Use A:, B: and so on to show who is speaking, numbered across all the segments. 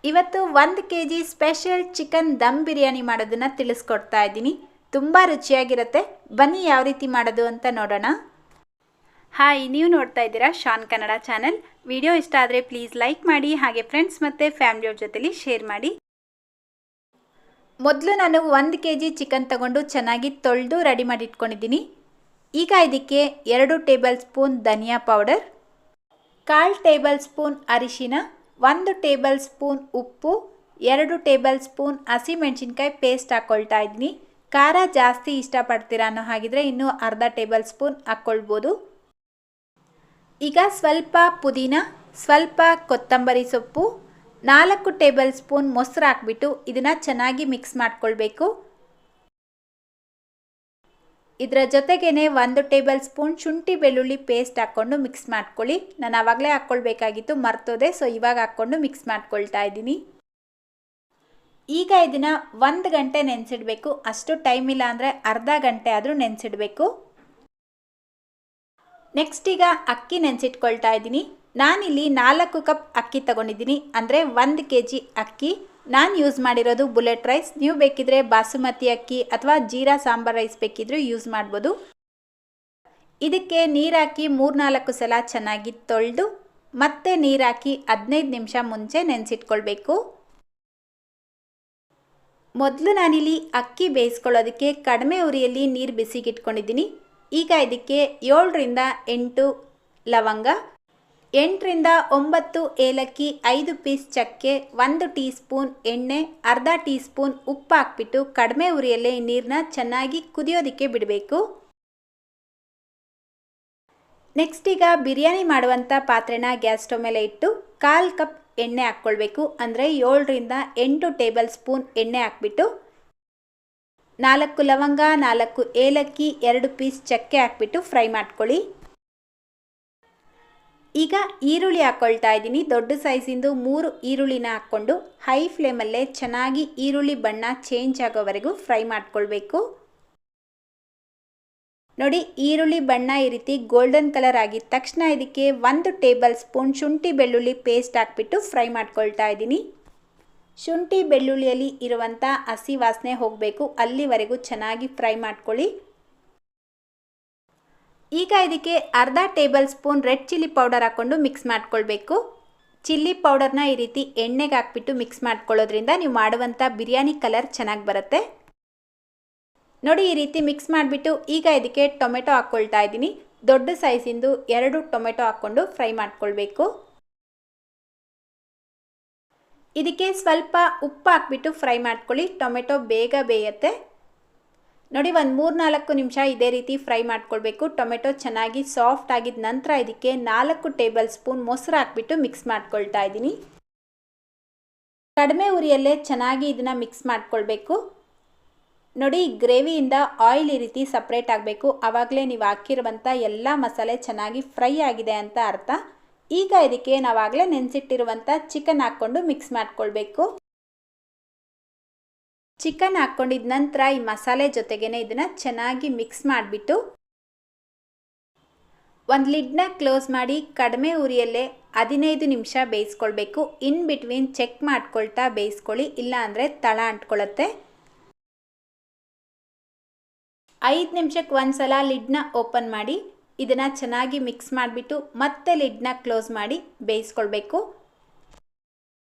A: ಇವತ್ತು 1 kg special chicken dum biryani ಮಾಡೋದನ್ನ ತಿಳಿಸ್ಕೊಡ್ತಾ ಇದ್ದೀನಿ. ತುಂಬ ರುಚಿಯಾಗಿರುತ್ತೆ. ಬನ್ನಿ ಯಾವ ರೀತಿ ಮಾಡೋದು ಅಂತ ನೋಡೋಣ. ಹಾಯ್, ನೀವು ನೋಡ್ತಾ ಇದ್ದೀರಾ ಶಾನ್ ಕನ್ನಡ ಚಾನೆಲ್. ವಿಡಿಯೋ ಇಷ್ಟ ಆದರೆ ಪ್ಲೀಸ್ ಲೈಕ್ ಮಾಡಿ, ಹಾಗೆ ಫ್ರೆಂಡ್ಸ್ ಮತ್ತು ಫ್ಯಾಮಿಲಿಯವ್ರ ಜೊತೆಲಿ ಶೇರ್ ಮಾಡಿ. ಮೊದಲು ನಾನು 1 kg ಚಿಕನ್ ತಗೊಂಡು ಚೆನ್ನಾಗಿ ತೊಳೆದು ರೆಡಿ ಮಾಡಿ ಇಟ್ಕೊಂಡಿದ್ದೀನಿ. ಈಗ ಇದಕ್ಕೆ 2 ಟೇಬಲ್ ಸ್ಪೂನ್ ಧನಿಯಾ ಪೌಡರ್, 1/4 ಟೇಬಲ್ ಸ್ಪೂನ್ ಅರಿಶಿನ, 1 ಟೇಬಲ್ ಸ್ಪೂನ್ ಉಪ್ಪು, 2 ಟೇಬಲ್ ಸ್ಪೂನ್ ಹಸಿಮೆಣಸಿನ್ಕಾಯಿ ಪೇಸ್ಟ್ ಹಾಕ್ಕೊಳ್ತಾ ಇದ್ದೀನಿ. ಖಾರ ಜಾಸ್ತಿ ಇಷ್ಟಪಡ್ತೀರಾ ಅನ್ನೋ ಹಾಗಿದ್ರೆ ಇನ್ನೂ ಅರ್ಧ ಟೇಬಲ್ ಸ್ಪೂನ್ ಹಾಕ್ಕೊಳ್ಬೋದು. ಈಗ ಸ್ವಲ್ಪ ಪುದೀನ, ಸ್ವಲ್ಪ ಕೊತ್ತಂಬರಿ ಸೊಪ್ಪು, 4 ಟೇಬಲ್ ಸ್ಪೂನ್ ಮೊಸರು ಹಾಕ್ಬಿಟ್ಟು ಇದನ್ನು ಚೆನ್ನಾಗಿ ಮಿಕ್ಸ್ ಮಾಡ್ಕೊಳ್ಬೇಕು. ಇದರ ಜೊತೆಗೇನೆ 1 ಟೇಬಲ್ ಸ್ಪೂನ್ ಶುಂಠಿ ಬೆಳ್ಳುಳ್ಳಿ ಪೇಸ್ಟ್ ಹಾಕ್ಕೊಂಡು ಮಿಕ್ಸ್ ಮಾಡ್ಕೊಳ್ಳಿ. ನಾನು ಆವಾಗಲೇ ಹಾಕ್ಕೊಳ್ಬೇಕಾಗಿತ್ತು, ಮರ್ತೋದೆ, ಸೊ ಇವಾಗ ಹಾಕ್ಕೊಂಡು ಮಿಕ್ಸ್ ಮಾಡ್ಕೊಳ್ತಾ ಇದ್ದೀನಿ. ಈಗ ಇದನ್ನು 1 ಗಂಟೆ ನೆನೆಸಿಡಬೇಕು. ಅಷ್ಟು ಟೈಮ್ ಇಲ್ಲ ಅಂದರೆ ಅರ್ಧ ಗಂಟೆ ಆದರೂ ನೆನೆಸಿಡಬೇಕು. ನೆಕ್ಸ್ಟ್ ಈಗ ಅಕ್ಕಿ ನೆನೆಸಿಟ್ಕೊಳ್ತಾ ಇದ್ದೀನಿ. ನಾನಿಲ್ಲಿ 4 ಕಪ್ ಅಕ್ಕಿ ತಗೊಂಡಿದ್ದೀನಿ, ಅಂದರೆ 1 kg ಅಕ್ಕಿ. ನಾನು ಯೂಸ್ ಮಾಡಿರೋದು ಬುಲೆಟ್ ರೈಸ್. ನೀವು ಬೇಕಿದ್ರೆ ಬಾಸುಮತಿ ಅಕ್ಕಿ ಅಥವಾ ಜೀರಾ ಸಾಂಬಾರ್ ರೈಸ್ ಬೇಕಿದ್ರೂ ಯೂಸ್ ಮಾಡ್ಬೋದು. ಇದಕ್ಕೆ ನೀರು ಹಾಕಿ 3-4 ಸಲ ಚೆನ್ನಾಗಿ ತೊಳೆದು ಮತ್ತೆ ನೀರು ಹಾಕಿ 15 ನಿಮಿಷ ಮುಂಚೆ ನೆನೆಸಿಟ್ಕೊಳ್ಬೇಕು. ಮೊದಲು ನಾನಿಲ್ಲಿ ಅಕ್ಕಿ ಬೇಯಿಸ್ಕೊಳ್ಳೋದಕ್ಕೆ ಕಡಿಮೆ ಉರಿಯಲ್ಲಿ ನೀರು ಬಿಸಿಗೆ ಇಟ್ಕೊಂಡಿದ್ದೀನಿ. ಈಗ ಇದಕ್ಕೆ 7ರಿಂದ 8 ಲವಂಗ, 8ರಿಂದ 9 ಏಲಕ್ಕಿ, 5 ಪೀಸ್ ಚಕ್ಕೆ, 1 ಟೀ ಸ್ಪೂನ್ ಎಣ್ಣೆ, ಅರ್ಧ ಟೀ ಸ್ಪೂನ್ ಉಪ್ಪು ಹಾಕ್ಬಿಟ್ಟು ಕಡಿಮೆ ಉರಿಯಲ್ಲೇ ನೀರನ್ನ ಚೆನ್ನಾಗಿ ಕುದಿಯೋದಕ್ಕೆ ಬಿಡಬೇಕು. ನೆಕ್ಸ್ಟ್ ಈಗ ಬಿರಿಯಾನಿ ಮಾಡುವಂಥ ಪಾತ್ರೆನ ಗ್ಯಾಸ್ ಸ್ಟವ್ ಮೇಲೆ ಇಟ್ಟು 1/4 ಕಪ್ ಎಣ್ಣೆ ಹಾಕ್ಕೊಳ್ಬೇಕು. ಅಂದರೆ 7ರಿಂದ 8 ಟೇಬಲ್ ಸ್ಪೂನ್ ಎಣ್ಣೆ ಹಾಕ್ಬಿಟ್ಟು 4 ಲವಂಗ, 4 ಏಲಕ್ಕಿ, 2 ಪೀಸ್ ಚಕ್ಕೆ ಹಾಕ್ಬಿಟ್ಟು ಫ್ರೈ ಮಾಡ್ಕೊಳ್ಳಿ. ಈಗ ಈರುಳ್ಳಿ ಹಾಕ್ಕೊಳ್ತಾ ಇದ್ದೀನಿ. ದೊಡ್ಡ ಸೈಜಿಂದು 3 ಈರುಳ್ಳಿನ ಹಾಕ್ಕೊಂಡು ಹೈ ಫ್ಲೇಮಲ್ಲೇ ಚೆನ್ನಾಗಿ ಈರುಳ್ಳಿ ಬಣ್ಣ ಚೇಂಜ್ ಆಗೋವರೆಗೂ ಫ್ರೈ ಮಾಡ್ಕೊಳ್ಬೇಕು. ನೋಡಿ, ಈರುಳ್ಳಿ ಬಣ್ಣ ಈ ರೀತಿ ಗೋಲ್ಡನ್ ಕಲರ್ ಆಗಿದ ತಕ್ಷಣ ಇದಕ್ಕೆ 1 ಟೇಬಲ್ ಸ್ಪೂನ್ ಶುಂಠಿ ಬೆಳ್ಳುಳ್ಳಿ ಪೇಸ್ಟ್ ಹಾಕ್ಬಿಟ್ಟು ಫ್ರೈ ಮಾಡ್ಕೊಳ್ತಾ ಇದ್ದೀನಿ. ಶುಂಠಿ ಬೆಳ್ಳುಳ್ಳಿಯಲ್ಲಿ ಇರುವಂಥ ಹಸಿ ವಾಸನೆ ಹೋಗಬೇಕು, ಅಲ್ಲಿವರೆಗೂ ಚೆನ್ನಾಗಿ ಫ್ರೈ ಮಾಡ್ಕೊಳ್ಳಿ. ಈಗ ಇದಕ್ಕೆ ಅರ್ಧ table spoon red chilli powder ಹಾಕ್ಕೊಂಡು ಮಿಕ್ಸ್ ಮಾಡ್ಕೊಳ್ಬೇಕು. ಚಿಲ್ಲಿ ಪೌಡರ್ನ ಈ ರೀತಿ ಎಣ್ಣೆಗೆ ಹಾಕ್ಬಿಟ್ಟು ಮಿಕ್ಸ್ ಮಾಡ್ಕೊಳ್ಳೋದ್ರಿಂದ ನೀವು ಮಾಡುವಂಥ ಬಿರಿಯಾನಿ ಕಲರ್ ಚೆನ್ನಾಗಿ ಬರುತ್ತೆ. ನೋಡಿ, ಈ ರೀತಿ ಮಿಕ್ಸ್ ಮಾಡಿಬಿಟ್ಟು ಈಗ ಇದಕ್ಕೆ ಟೊಮೆಟೊ ಹಾಕ್ಕೊಳ್ತಾ ಇದ್ದೀನಿ. ದೊಡ್ಡ ಸೈಜಿಂದು 2 ಟೊಮೆಟೊ ಹಾಕ್ಕೊಂಡು ಫ್ರೈ ಮಾಡ್ಕೊಳ್ಬೇಕು. ಇದಕ್ಕೆ ಸ್ವಲ್ಪ ಉಪ್ಪು ಹಾಕ್ಬಿಟ್ಟು ಫ್ರೈ ಮಾಡ್ಕೊಳ್ಳಿ. ಟೊಮೆಟೊ ಬೇಗ ಬೇಯುತ್ತೆ. ನೋಡಿ, ಒಂದು 3-4 ನಿಮಿಷ ಇದೇ ರೀತಿ ಫ್ರೈ ಮಾಡ್ಕೊಳ್ಬೇಕು. ಟೊಮೆಟೊ ಚೆನ್ನಾಗಿ ಸಾಫ್ಟ್ ಆಗಿದ ನಂತರ ಇದಕ್ಕೆ 4 ಟೇಬಲ್ ಸ್ಪೂನ್ ಮೊಸರು ಹಾಕ್ಬಿಟ್ಟು ಮಿಕ್ಸ್ ಮಾಡ್ಕೊಳ್ತಾ ಇದ್ದೀನಿ. ಕಡಿಮೆ ಉರಿಯಲ್ಲೇ ಚೆನ್ನಾಗಿ ಇದನ್ನು ಮಿಕ್ಸ್ ಮಾಡ್ಕೊಳ್ಬೇಕು. ನೋಡಿ, ಗ್ರೇವಿಯಿಂದ ಆಯಿಲ್ ಈ ರೀತಿ ಸಪ್ರೇಟ್ ಆಗಬೇಕು. ಆವಾಗಲೇ ನೀವು ಹಾಕಿರುವಂಥ ಎಲ್ಲ ಮಸಾಲೆ ಚೆನ್ನಾಗಿ ಫ್ರೈ ಆಗಿದೆ ಅಂತ ಅರ್ಥ. ಈಗ ಇದಕ್ಕೆ ನಾವಾಗಲೇ ನೆನೆಸಿಟ್ಟಿರುವಂಥ ಚಿಕನ್ ಹಾಕ್ಕೊಂಡು ಮಿಕ್ಸ್ ಮಾಡ್ಕೊಳ್ಬೇಕು. ಚಿಕನ್ ಹಾಕ್ಕೊಂಡಿದ ನಂತರ ಈ ಮಸಾಲೆ ಜೊತೆಗೇನೆ ಇದನ್ನು ಚೆನ್ನಾಗಿ ಮಿಕ್ಸ್ ಮಾಡಿಬಿಟ್ಟು ಒಂದು ಲಿಡ್ನ ಕ್ಲೋಸ್ ಮಾಡಿ ಕಡಿಮೆ ಉರಿಯಲ್ಲೇ 15 ನಿಮಿಷ ಬೇಯಿಸ್ಕೊಳ್ಬೇಕು. ಇನ್ ಬಿಟ್ವೀನ್ ಚೆಕ್ ಮಾಡ್ಕೊಳ್ತಾ ಬೇಯಿಸ್ಕೊಳ್ಳಿ, ಇಲ್ಲ ಅಂದರೆ ತಳ ಅಂಟ್ಕೊಳ್ಳುತ್ತೆ. 5 ನಿಮಿಷಕ್ಕೆ ಒಂದ್ಸಲ ಲಿಡ್ನ ಓಪನ್ ಮಾಡಿ ಇದನ್ನು ಚೆನ್ನಾಗಿ ಮಿಕ್ಸ್ ಮಾಡಿಬಿಟ್ಟು ಮತ್ತೆ ಲಿಡ್ನ ಕ್ಲೋಸ್ ಮಾಡಿ ಬೇಯಿಸ್ಕೊಳ್ಬೇಕು.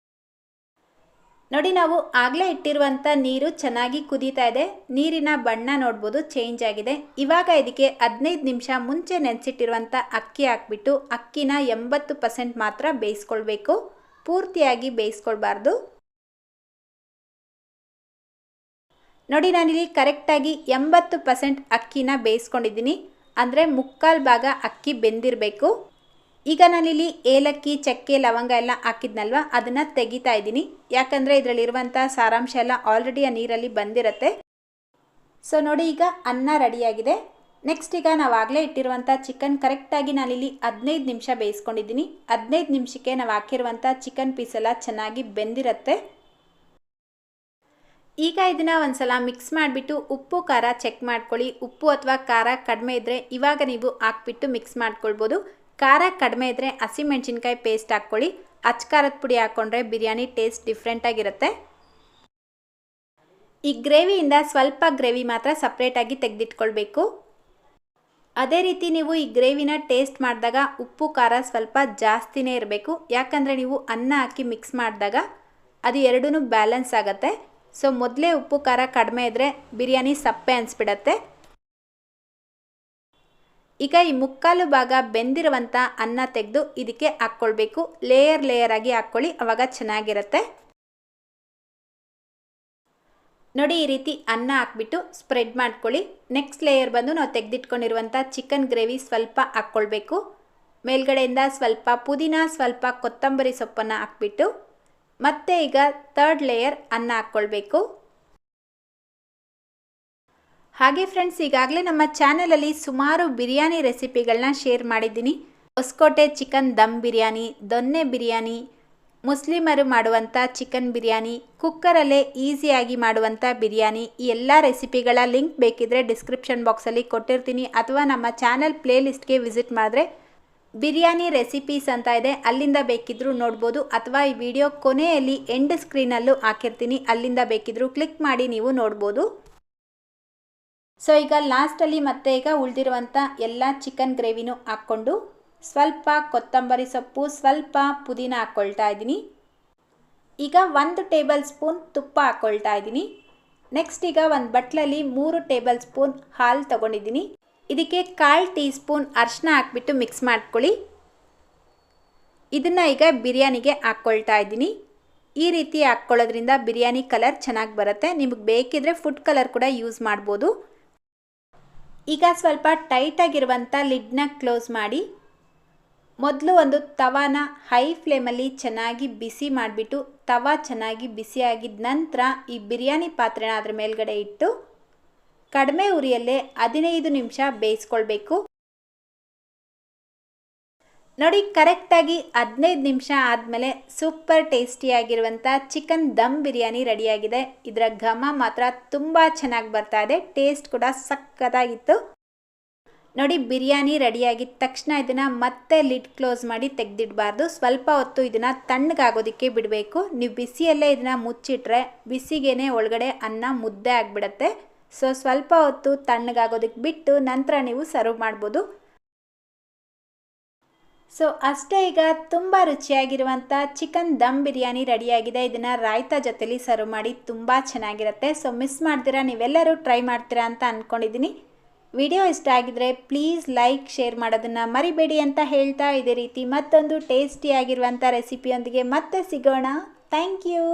A: ನೋಡಿ, ನಾವು ಆಗಲೇ ಇಟ್ಟಿರುವಂಥ ನೀರು ಚೆನ್ನಾಗಿ ಕುದೀತಾ ಇದೆ. ನೀರಿನ ಬಣ್ಣ ನೋಡ್ಬೋದು, ಚೇಂಜ್ ಆಗಿದೆ. ಇವಾಗ ಇದಕ್ಕೆ 15 ನಿಮಿಷ ಮುಂಚೆ ನೆನೆಸಿಟ್ಟಿರುವಂಥ ಅಕ್ಕಿ ಹಾಕ್ಬಿಟ್ಟು ಅಕ್ಕಿನ 80% ಮಾತ್ರ ಬೇಯಿಸ್ಕೊಳ್ಬೇಕು, ಪೂರ್ತಿಯಾಗಿ ಬೇಯಿಸ್ಕೊಳ್ಬಾರ್ದು. ನೋಡಿ, ನಾನಿಲ್ಲಿ ಕರೆಕ್ಟಾಗಿ 80% ಅಕ್ಕಿನ ಬೇಯಿಸ್ಕೊಂಡಿದ್ದೀನಿ, ಅಂದರೆ 3/4 ಭಾಗ ಅಕ್ಕಿ ಬೆಂದಿರಬೇಕು. ಈಗ ನಾನಿಲ್ಲಿ ಏಲಕ್ಕಿ, ಚಕ್ಕೆ, ಲವಂಗ ಎಲ್ಲ ಹಾಕಿದ್ನಲ್ವ, ಅದನ್ನು ತೆಗಿತಾ ಇದ್ದೀನಿ. ಯಾಕಂದರೆ ಇದರಲ್ಲಿರುವಂಥ ಸಾರಾಂಶ ಎಲ್ಲ ಆಲ್ರೆಡಿ ಆ ನೀರಲ್ಲಿ ಬಂದಿರುತ್ತೆ. ಸೊ ನೋಡಿ, ಈಗ ಅನ್ನ ರೆಡಿಯಾಗಿದೆ. ನೆಕ್ಸ್ಟ್ ಈಗ ನಾವಾಗಲೇ ಇಟ್ಟಿರುವಂಥ ಚಿಕನ್ ಕರೆಕ್ಟಾಗಿ ನಾನಿಲ್ಲಿ 15 ನಿಮಿಷ ಬೇಯಿಸ್ಕೊಂಡಿದ್ದೀನಿ. 15 ನಿಮಿಷಕ್ಕೆ ನಾವು ಹಾಕಿರುವಂಥ ಚಿಕನ್ ಪೀಸೆಲ್ಲ ಚೆನ್ನಾಗಿ ಬೆಂದಿರುತ್ತೆ. ಈಗ ಇದನ್ನು ಒಂದ್ಸಲ ಮಿಕ್ಸ್ ಮಾಡಿಬಿಟ್ಟು ಉಪ್ಪು ಖಾರ ಚೆಕ್ ಮಾಡ್ಕೊಳ್ಳಿ. ಉಪ್ಪು ಅಥವಾ ಖಾರ ಕಡಿಮೆ ಇದ್ದರೆ ಇವಾಗ ನೀವು ಹಾಕ್ಬಿಟ್ಟು ಮಿಕ್ಸ್ ಮಾಡ್ಕೊಳ್ಬೋದು. ಖಾರ ಕಡಿಮೆ ಇದ್ದರೆ ಹಸಿಮೆಣಸಿನ್ಕಾಯಿ ಪೇಸ್ಟ್ ಹಾಕ್ಕೊಳ್ಳಿ. ಅಚ್ಕಾರದ ಪುಡಿ ಹಾಕ್ಕೊಂಡ್ರೆ ಬಿರಿಯಾನಿ ಟೇಸ್ಟ್ ಡಿಫ್ರೆಂಟಾಗಿರುತ್ತೆ. ಈ ಗ್ರೇವಿಯಿಂದ ಸ್ವಲ್ಪ ಗ್ರೇವಿ ಮಾತ್ರ ಸಪ್ರೇಟಾಗಿ ತೆಗೆದಿಟ್ಕೊಳ್ಬೇಕು. ಅದೇ ರೀತಿ ನೀವು ಈ ಗ್ರೇವಿನ ಟೇಸ್ಟ್ ಮಾಡಿದಾಗ ಉಪ್ಪು ಖಾರ ಸ್ವಲ್ಪ ಜಾಸ್ತಿನೇ ಇರಬೇಕು. ಯಾಕಂದರೆ ನೀವು ಅನ್ನ ಹಾಕಿ ಮಿಕ್ಸ್ ಮಾಡಿದಾಗ ಅದು ಎರಡೂ ಬ್ಯಾಲೆನ್ಸ್ ಆಗುತ್ತೆ. ಸೊ ಮೊದಲೇ ಉಪ್ಪು ಖಾರ ಕಡಿಮೆ ಇದ್ದರೆ ಬಿರಿಯಾನಿ ಸಪ್ಪೆ ಅನಿಸ್ಬಿಡತ್ತೆ. ಈಗ ಈ ಮುಕ್ಕಾಲು ಭಾಗ ಬೆಂದಿರುವಂಥ ಅನ್ನ ತೆಗೆದು ಇದಕ್ಕೆ ಹಾಕ್ಕೊಳ್ಬೇಕು. ಲೇಯರ್ ಆಗಿ ಹಾಕ್ಕೊಳ್ಳಿ, ಆವಾಗ ಚೆನ್ನಾಗಿರುತ್ತೆ. ನೋಡಿ, ಈ ರೀತಿ ಅನ್ನ ಹಾಕ್ಬಿಟ್ಟು ಸ್ಪ್ರೆಡ್ ಮಾಡ್ಕೊಳ್ಳಿ. ನೆಕ್ಸ್ಟ್ ಲೇಯರ್ ಬಂದು ನಾವು ತೆಗೆದಿಟ್ಕೊಂಡಿರುವಂಥ ಚಿಕನ್ ಗ್ರೇವಿ ಸ್ವಲ್ಪ ಹಾಕ್ಕೊಳ್ಬೇಕು. ಮೇಲ್ಗಡೆಯಿಂದ ಸ್ವಲ್ಪ ಪುದೀನ, ಸ್ವಲ್ಪ ಕೊತ್ತಂಬರಿ ಸೊಪ್ಪನ್ನು ಹಾಕ್ಬಿಟ್ಟು ಮತ್ತೆ ಈಗ ಥರ್ಡ್ ಲೇಯರ್ ಅನ್ನ ಹಾಕ್ಕೊಳ್ಬೇಕು. ಹಾಗೆ ಫ್ರೆಂಡ್ಸ್, ಈಗಾಗಲೇ ನಮ್ಮ ಚಾನಲಲ್ಲಿ ಸುಮಾರು ಬಿರಿಯಾನಿ ರೆಸಿಪಿಗಳನ್ನ ಶೇರ್ ಮಾಡಿದ್ದೀನಿ. ಹೊಸಕೋಟೆ ಚಿಕನ್ ದಮ್ ಬಿರಿಯಾನಿ, ದೊನ್ನೆ ಬಿರಿಯಾನಿ, ಮುಸ್ಲಿಮರು ಮಾಡುವಂಥ ಚಿಕನ್ ಬಿರಿಯಾನಿ, ಕುಕ್ಕರಲ್ಲೇ ಈಸಿಯಾಗಿ ಮಾಡುವಂಥ ಬಿರಿಯಾನಿ, ಈ ಎಲ್ಲ ರೆಸಿಪಿಗಳ ಲಿಂಕ್ ಬೇಕಿದ್ರೆ ಡಿಸ್ಕ್ರಿಪ್ಷನ್ ಬಾಕ್ಸಲ್ಲಿ ಕೊಟ್ಟಿರ್ತೀನಿ. ಅಥವಾ ನಮ್ಮ ಚಾನಲ್ ಪ್ಲೇ ಲಿಸ್ಟ್ಗೆ ವಿಸಿಟ್ ಮಾಡಿದ್ರೆ ಬಿರಿಯಾನಿ ರೆಸಿಪೀಸ್ ಅಂತ ಇದೆ, ಅಲ್ಲಿಂದ ಬೇಕಿದ್ರೂ ನೋಡ್ಬೋದು. ಅಥವಾ ಈ ವಿಡಿಯೋ ಕೊನೆಯಲ್ಲಿ ಎಂಡ್ ಸ್ಕ್ರೀನಲ್ಲೂ ಹಾಕಿರ್ತೀನಿ, ಅಲ್ಲಿಂದ ಬೇಕಿದ್ರೂ ಕ್ಲಿಕ್ ಮಾಡಿ ನೀವು ನೋಡ್ಬೋದು. ಸೊ ಈಗ ಲಾಸ್ಟಲ್ಲಿ ಮತ್ತೆ ಈಗ ಉಳಿದಿರುವಂಥ ಎಲ್ಲ ಚಿಕನ್ ಗ್ರೇವಿನೂ ಹಾಕ್ಕೊಂಡು ಸ್ವಲ್ಪ ಕೊತ್ತಂಬರಿ ಸೊಪ್ಪು, ಸ್ವಲ್ಪ ಪುದೀನ ಹಾಕ್ಕೊಳ್ತಾ ಇದ್ದೀನಿ. ಈಗ 1 ಟೇಬಲ್ ಸ್ಪೂನ್ ತುಪ್ಪ ಹಾಕ್ಕೊಳ್ತಾ ಇದ್ದೀನಿ. ನೆಕ್ಸ್ಟ್ ಈಗ ಒಂದು ಬಟ್ಲಲ್ಲಿ 3 ಟೇಬಲ್ ಸ್ಪೂನ್ ಹಾಲು ತೊಗೊಂಡಿದ್ದೀನಿ. ಇದಕ್ಕೆ 1/4 ಟೀ ಸ್ಪೂನ್ ಅರಿಶಿನ ಹಾಕ್ಬಿಟ್ಟು ಮಿಕ್ಸ್ ಮಾಡ್ಕೊಳ್ಳಿ. ಇದನ್ನು ಈಗ ಬಿರಿಯಾನಿಗೆ ಹಾಕ್ಕೊಳ್ತಾ ಇದ್ದೀನಿ. ಈ ರೀತಿ ಹಾಕ್ಕೊಳ್ಳೋದ್ರಿಂದ ಬಿರಿಯಾನಿ ಕಲರ್ ಚೆನ್ನಾಗಿ ಬರುತ್ತೆ. ನಿಮಗೆ ಬೇಕಿದ್ರೆ ಫುಡ್ ಕಲರ್ ಕೂಡ ಯೂಸ್ ಮಾಡ್ಬೋದು. ಈಗ ಸ್ವಲ್ಪ ಟೈಟಾಗಿರುವಂಥ ಲಿಡ್ನ ಕ್ಲೋಸ್ ಮಾಡಿ ಮೊದಲು ಒಂದು ತವಾನ ಹೈ ಫ್ಲೇಮಲ್ಲಿ ಚೆನ್ನಾಗಿ ಬಿಸಿ ಮಾಡಿಬಿಟ್ಟು, ತವಾ ಚೆನ್ನಾಗಿ ಬಿಸಿಯಾಗಿದ್ದ ನಂತರ ಈ ಬಿರಿಯಾನಿ ಪಾತ್ರೆನ ಅದರ ಮೇಲ್ಗಡೆ ಇಟ್ಟು ಕಡಿಮೆ ಉರಿಯಲ್ಲೇ 15 ನಿಮಿಷ ಬೇಯಿಸ್ಕೊಳ್ಬೇಕು. ನೋಡಿ, ಕರೆಕ್ಟಾಗಿ 15 ನಿಮಿಷ ಆದಮೇಲೆ ಸೂಪರ್ ಟೇಸ್ಟಿಯಾಗಿರುವಂಥ ಚಿಕನ್ ದಮ್ ಬಿರಿಯಾನಿ ರೆಡಿಯಾಗಿದೆ. ಇದರ ಘಮ ಮಾತ್ರ ತುಂಬ ಚೆನ್ನಾಗಿ ಬರ್ತಾ ಇದೆ, ಟೇಸ್ಟ್ ಕೂಡ ಸಕ್ಕತ್ತಾಗಿತ್ತು. ನೋಡಿ, ಬಿರಿಯಾನಿ ರೆಡಿಯಾಗಿದ್ದ ತಕ್ಷಣ ಇದನ್ನು ಮತ್ತೆ ಲಿಡ್ ಕ್ಲೋಸ್ ಮಾಡಿ ತೆಗೆದಿಡಬಾರ್ದು. ಸ್ವಲ್ಪ ಹೊತ್ತು ಇದನ್ನು ತಣ್ಣಗಾಗೋದಕ್ಕೆ ಬಿಡಬೇಕು. ನೀವು ಬಿಸಿಯಲ್ಲೇ ಇದನ್ನು ಮುಚ್ಚಿಟ್ರೆ ಬಿಸಿಗೇನೆ ಒಳಗಡೆ ಅನ್ನ ಮುದ್ದೆ ಆಗಿಬಿಡುತ್ತೆ. ಸೊ ಸ್ವಲ್ಪ ಹೊತ್ತು ತಣ್ಣಗಾಗೋದಕ್ಕೆ ಬಿಟ್ಟು ನಂತರ ನೀವು ಸರ್ವ್ ಮಾಡ್ಬೋದು. ಸೊ ಅಷ್ಟೇ, ಈಗ ತುಂಬ ರುಚಿಯಾಗಿರುವಂಥ ಚಿಕನ್ ದಮ್ ಬಿರಿಯಾನಿ ರೆಡಿಯಾಗಿದೆ. ಇದನ್ನು ರಾಯ್ತಾ ಜೊತೆಲಿ ಸರ್ವ್ ಮಾಡಿ ತುಂಬ ಚೆನ್ನಾಗಿರುತ್ತೆ. ಸೊ ಮಿಸ್ ಮಾಡ್ತೀರಾ, ನೀವೆಲ್ಲರೂ ಟ್ರೈ ಮಾಡ್ತೀರಾ ಅಂತ ಅಂದ್ಕೊಂಡಿದ್ದೀನಿ. ವಿಡಿಯೋ ಇಷ್ಟ ಆಗಿದ್ರೆ ಪ್ಲೀಸ್ ಲೈಕ್, ಶೇರ್ ಮಾಡೋದನ್ನು ಮರಿಬೇಡಿ ಅಂತ ಹೇಳ್ತಾ, ಇದೇ ರೀತಿ ಮತ್ತೊಂದು ಟೇಸ್ಟಿಯಾಗಿರುವಂಥ ರೆಸಿಪಿಯೊಂದಿಗೆ ಮತ್ತೆ ಸಿಗೋಣ. Thank you.